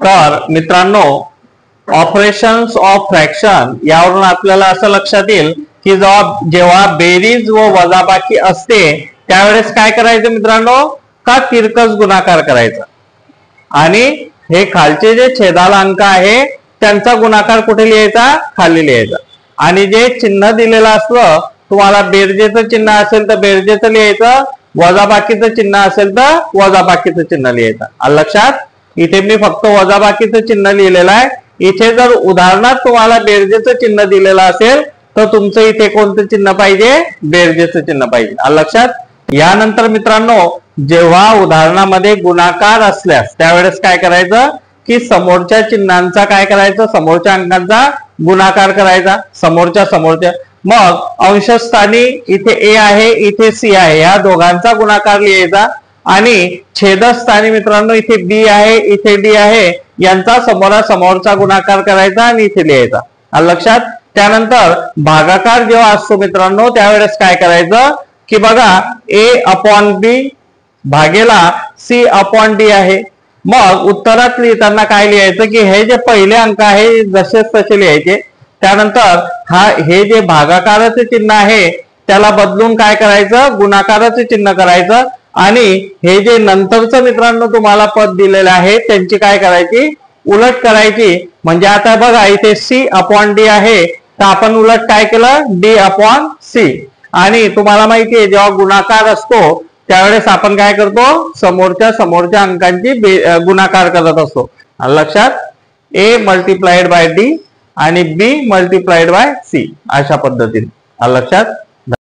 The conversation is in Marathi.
तर मित्रांनो, ऑपरेशन्स ऑफ फ्रॅक्शन यावरून आपल्याला असं लक्षात येईल की जेव्हा बेरीज व वजाबाकी असते त्यावेळेस काय करायचं मित्रांनो, का तिरकस गुणाकार करायचा आणि हे खालचे जे छेदाला अंक आहे त्यांचा गुणाकार कुठे लिहायचा, खाली लिहायचा आणि जे चिन्ह दिलेलं असलं, तुम्हाला बेरजेचं चिन्ह असेल तर बेरजेचं लिहायचं, वजाबाकीचं चिन्ह असेल तर वजाबाकीचं चिन्ह लिहायचं. आलं लक्षात? इथे मी फक्त वजाबाकीचं चिन्ह लिहिलेलं आहे. इथे जर उदाहरणात तुम्हाला बेरजेचं चिन्ह दिलेलं असेल तर तुमचं इथे कोणतं चिन्ह पाहिजे, बेरजेचं चिन्ह पाहिजे. आलं लक्षात? यानंतर मित्रांनो, जेव्हा उदाहरणामध्ये गुणाकार असल्यास त्यावेळेस काय करायचं की समोरच्या चिन्हांचा काय करायचं, समोरच्या अंकांचा गुणाकार करायचा, समोरच्या. मग अंशस्थानी इथे ए आहे, इथे सी आहे, या दोघांचा गुणाकार लिहायचा आणि छेदस्थानी मित्रांनो इथे बी आहे, इथे डी आहे, यांचा समोरासमोरचा गुणाकार करायचा आणि इथे लिहायचा. आलं लक्षात? त्यानंतर भागाकार जेव्हा असतो मित्रांनो त्यावेळेस काय करायचं की बघा, ए अपॉन बी भागेला सी अपॉन डी आहे. मग उत्तरात लिहिताना काय लिहायचं की हे जे पहिले अंक आहे जसेच तसे लिहायचे. त्यानंतर हे जे भागाकाराचे चिन्ह आहे त्याला बदलून काय करायचं, गुणाकाराचे चिन्ह करायचं आणि हे जे नंतरचं मित्रांनो तुम्हाला पद दिलेलं आहे त्यांची काय करायची, उलट करायची. म्हणजे आता बघा इथे सी अपॉन डी आहे तर आपण उलट काय केलं, डी अपॉन सी. आणि तुम्हाला माहिती आहे जेव्हा गुणाकार असतो त्यावेळेस आपण काय करतो, समोरच्या अंकांची गुणाकार करत असतो. लक्षात? ए मल्टिप्लाइड बाय डी आणि बी मल्टिप्लाइड बाय सी अशा पद्धतीने. लक्षात?